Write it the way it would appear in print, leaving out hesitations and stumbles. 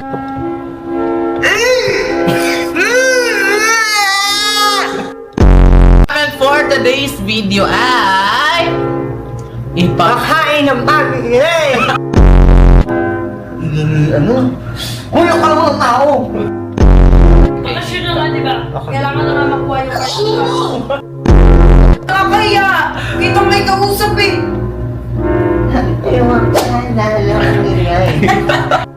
And for today's video ay Pakain ng pag-ingay! Ano? Kuya ka naman ng tao! Bakasyon na nga, diba? Kailangan na nga makuha yung kasyon. Nakakaya! Kitang may kausap eh! Ayaw nga, lang nila eh.